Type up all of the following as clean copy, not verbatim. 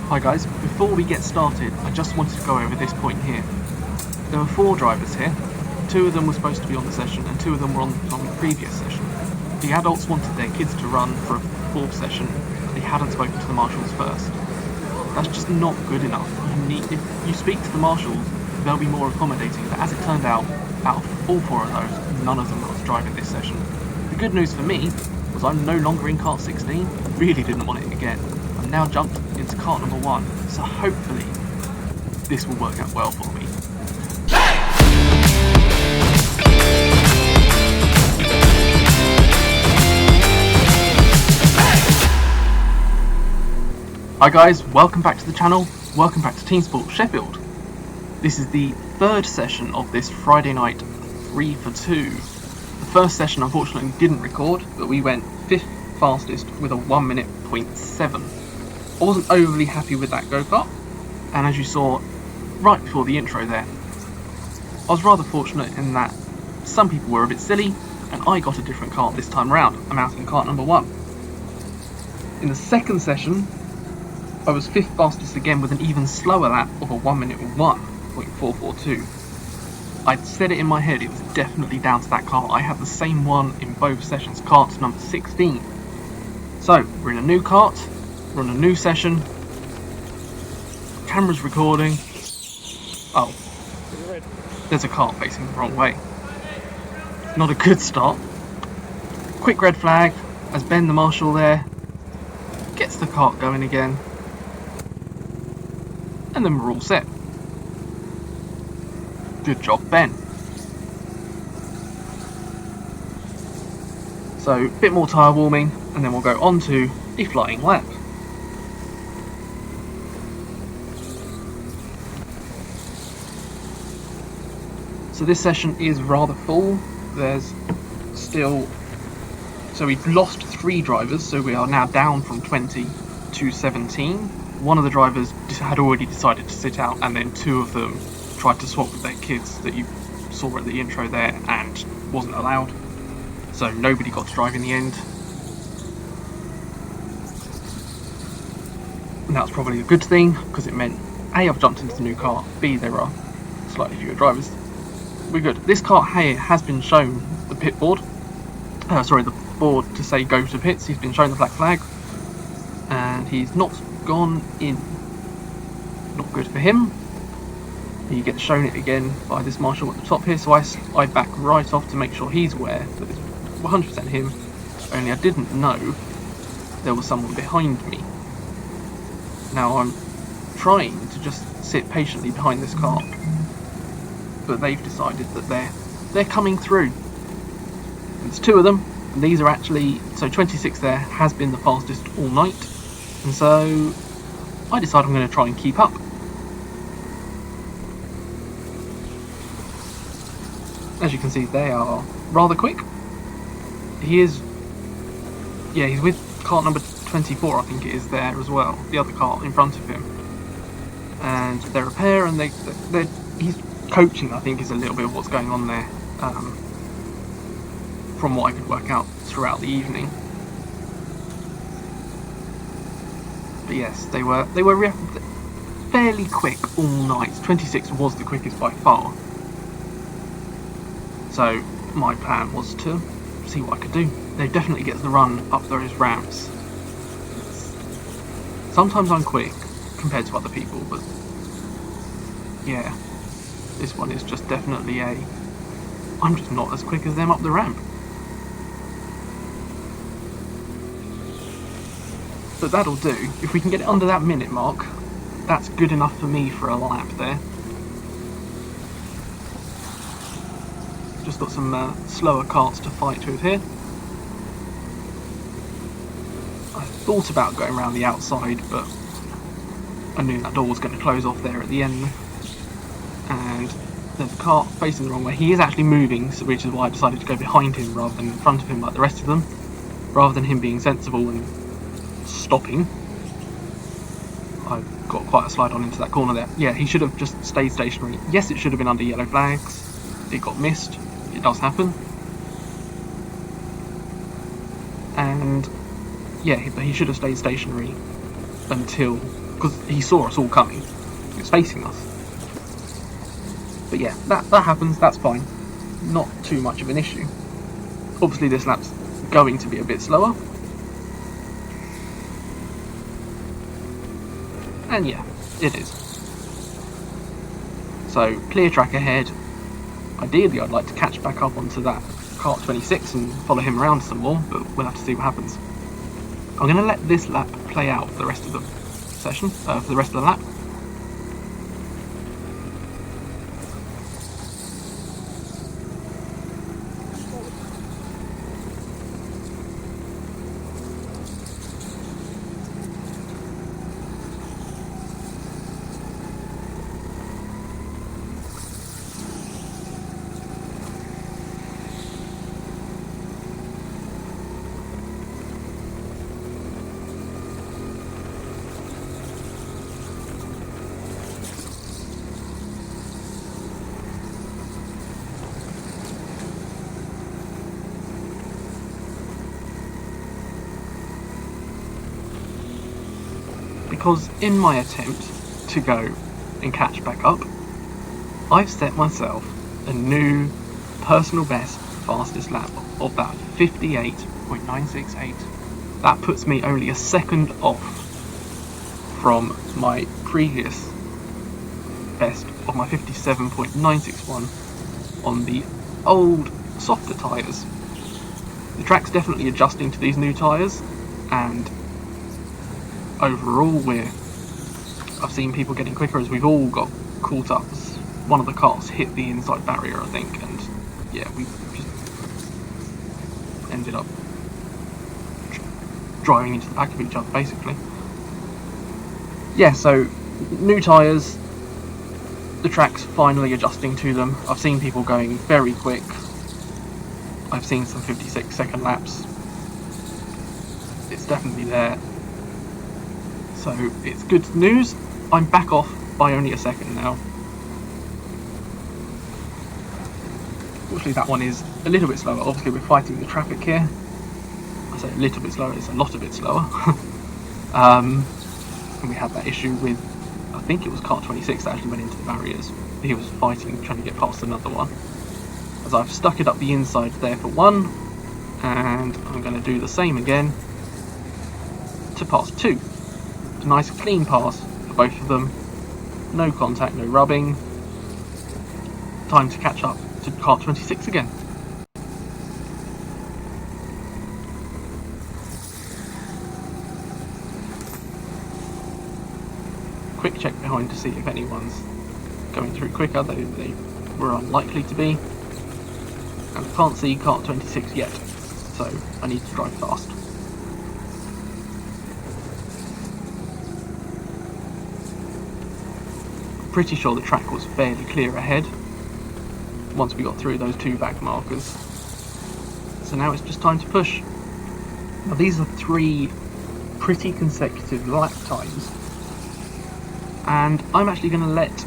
Hi guys, before we get started, I just wanted to go over this point here. There were 4 drivers here. 2 of them were supposed to be on the session and 2 of them were on the previous session. The adults wanted their kids to run for a 4th session, but they hadn't spoken to the marshals first. That's just not good enough. If you speak to the marshals, they'll be more accommodating, but as it turned out of all 4 of those, none of them was driving this session. The good news for me was I'm no longer in Kart 16, I really didn't want it again. I'm now jumped into Kart number 1, so hopefully this will work out well for me. Hi guys, welcome back to the channel, welcome back to TeamSport Sheffield. This is the 3rd session of this Friday night 3 for 2. The first session unfortunately didn't record, but we went 5th fastest with a 1 minute 0.7. I wasn't overly happy with that go-kart, and as you saw right before the intro there, I was rather fortunate in that some people were a bit silly, and I got a different kart this time around. I'm out in kart number 1. In the second session, I was 5th fastest again with an even slower lap of a 1 minute 1.442. I'd said it in my head, it was definitely down to that kart. I had the same one in both sessions, kart number 16. So, we're in a new kart, we're on a new session, camera's recording. Oh, there's a kart facing the wrong way. Not a good start. Quick red flag as Ben the marshal there gets the kart going again. And then we're all set. Good job, Ben. So, a bit more tyre warming, and then we'll go on to a flying lap. So this session is rather full. There's still... So we've lost 3 drivers, so we are now down from 20 to 17. One of the drivers had already decided to sit out, and then 2 of them tried to swap with their kids that you saw at the intro there and wasn't allowed. So nobody got to drive in the end. And that's probably a good thing, because it meant A, I've jumped into the new car, B, there are slightly fewer drivers. We're good. This kart here has been shown the pit board. The board to say go to pits. He's been shown the black flag. And he's not gone in. Not good for him. He gets shown it again by this marshal at the top here, so I back right off to make sure he's aware that it's 100% him, only I didn't know there was someone behind me. Now I'm trying to just sit patiently behind this car, but they've decided that they're coming through. There's 2 of them, and these are actually, so 26 there has been the fastest all night, and so I decide I'm going to try and keep up. As you can see, they are rather quick. He's with kart number 24, I think it is there as well, the other kart in front of him. And they're a pair, and he's coaching, I think, is a little bit of what's going on there, from what I could work out throughout the evening. But yes, they were fairly quick all night. 26 was the quickest by far. So my plan was to see what I could do. They definitely get the run up those ramps. Sometimes I'm quick compared to other people, but yeah, this one is just definitely I'm just not as quick as them up the ramp. But that'll do. If we can get it under that minute mark, that's good enough for me for a lap there. Just got some slower karts to fight with here. I thought about going around the outside, but I knew that door was going to close off there at the end. And there's a kart facing the wrong way. He is actually moving, which is why I decided to go behind him rather than in front of him like the rest of them. Rather than him being sensible and stopping. I got quite a slide on into that corner there. Yeah, he should have just stayed stationary. Yes, it should have been under yellow flags. It got missed. It does happen. And yeah, but he should have stayed stationary until because he saw us all coming. He was facing us. But yeah, that happens. That's fine. Not too much of an issue. Obviously, this lap's going to be a bit slower. And yeah, it is. So, clear track ahead. Ideally, I'd like to catch back up onto that Kart 26 and follow him around some more, but we'll have to see what happens. I'm going to let this lap play out for the rest of the session, for the rest of the lap. Because in my attempt to go and catch back up, I've set myself a new personal best fastest lap of that 58.968. That puts me only a second off from my previous best of my 57.961 on the old softer tyres. The track's definitely adjusting to these new tyres, and overall I've seen people getting quicker as we've all got caught up. One of the cars hit the inside barrier, I think, and yeah, we just ended up driving into the back of each other basically. Yeah, so new tyres, the track's finally adjusting to them. I've seen people going very quick. I've seen some 56-second laps. It's definitely there. So it's good news. I'm back off by only a second now. Unfortunately, that one is a little bit slower. Obviously, we're fighting the traffic here. I say a little bit slower, it's a lot a bit slower. And we had that issue with, I think it was Kart 26 that actually went into the barriers. He was fighting, trying to get past another one. As I've stuck it up the inside there for one, and I'm going to do the same again to pass two. A nice clean pass for both of them. No contact, no rubbing. Time to catch up to Kart 26 again. Quick check behind to see if anyone's going through quicker, though they were unlikely to be. And I can't see Kart 26 yet, so I need to drive fast. Pretty sure the track was fairly clear ahead once we got through those two back markers. So now it's just time to push. Now these are three pretty consecutive lap times, and I'm actually going to let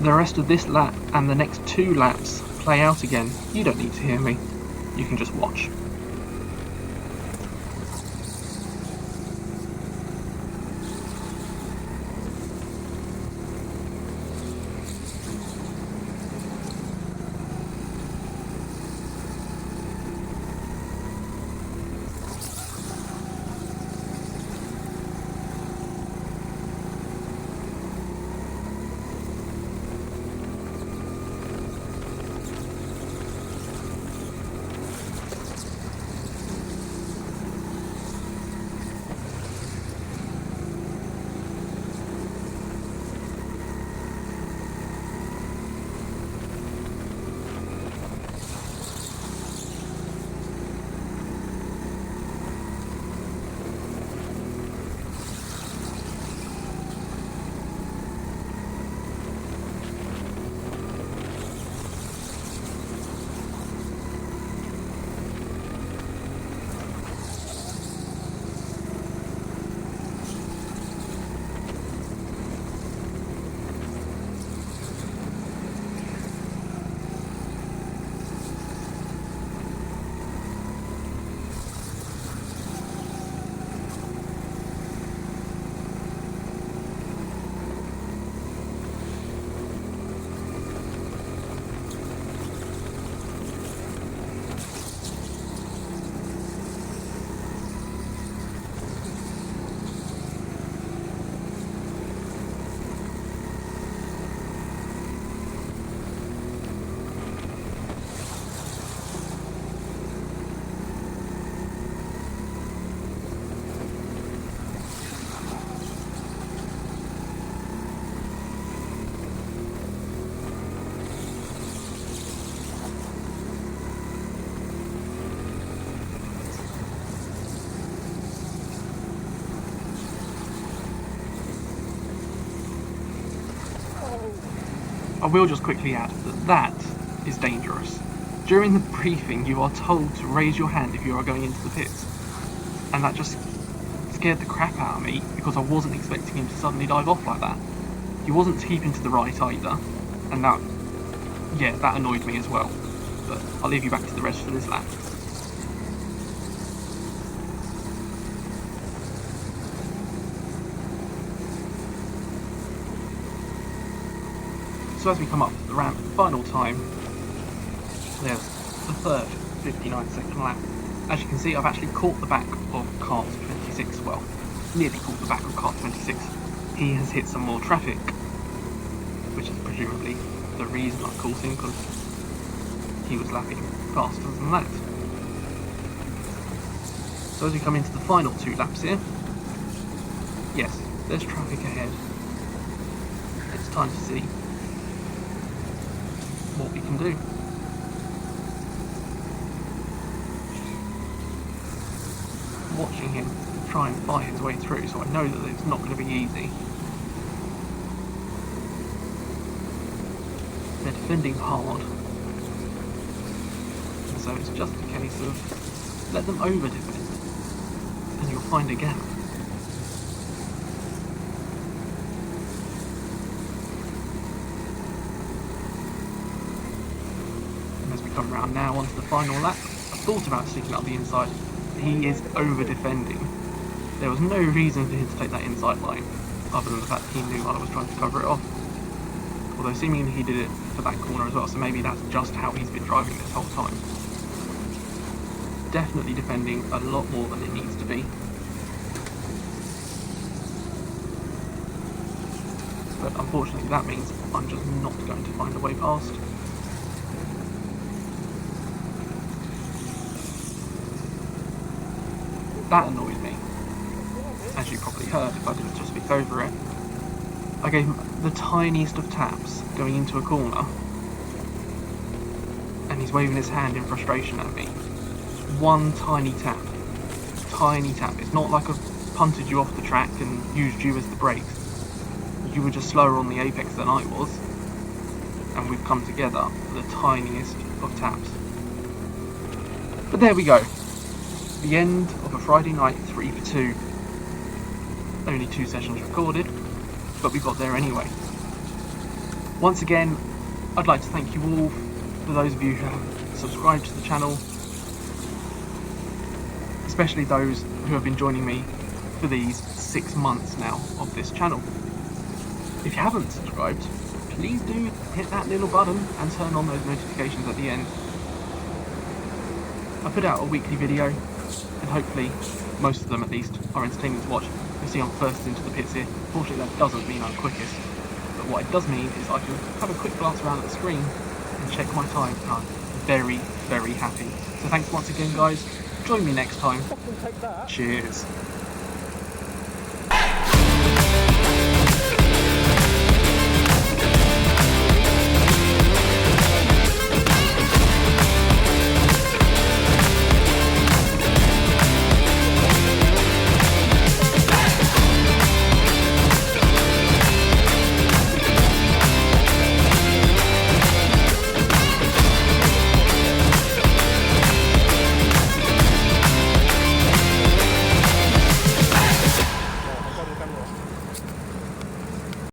the rest of this lap and the next two laps play out again. You don't need to hear me, you can just watch. I will just quickly add that that is dangerous. During the briefing, you are told to raise your hand if you are going into the pits, and that just scared the crap out of me because I wasn't expecting him to suddenly dive off like that. He wasn't keeping to the right either, and that annoyed me as well. But I'll leave you back to the rest of this lap. So as we come up the ramp, final time, there's the third 59-second lap. As you can see, I've actually caught the back of Kart 26, well, nearly caught the back of Kart 26. He has hit some more traffic, which is presumably the reason I caught him, because he was lapping faster than that. So as we come into the final 2 laps here, yes, there's traffic ahead. It's time to see what we can do. Watching him try and fight his way through, so I know that it's not going to be easy. They're defending hard, and so it's just a case of let them over defend and you'll find a gap. And as we come round now onto the final lap, I thought about sticking up the inside. He is over defending. There was no reason for him to take that inside line, other than the fact that he knew I was trying to cover it off. Although seemingly he did it for that corner as well, so maybe that's just how he's been driving this whole time. Definitely defending a lot more than it needs to be. But unfortunately that means I'm just not going to find a way past. That annoyed me, as you probably heard if I didn't just speak over it. I gave him the tiniest of taps going into a corner, and he's waving his hand in frustration at me. One tiny tap. It's not like I've punted you off the track and used you as the brakes. You were just slower on the apex than I was, and we've come together for the tiniest of taps. But there we go. The end of a Friday night 3 for 2. Only 2 sessions recorded, but we got there anyway. Once again, I'd like to thank you all, for those of you who have subscribed to the channel, especially those who have been joining me for these 6 months now of this channel. If you haven't subscribed, please do hit that little button and turn on those notifications at the end. I put out a weekly video, and hopefully most of them at least are entertaining to watch. You see I'm first into the pits here. Fortunately that doesn't mean I'm quickest, but what it does mean is I can have a quick glance around at the screen and check my time, and I'm very, very happy. So thanks once again guys, join me next time. Cheers.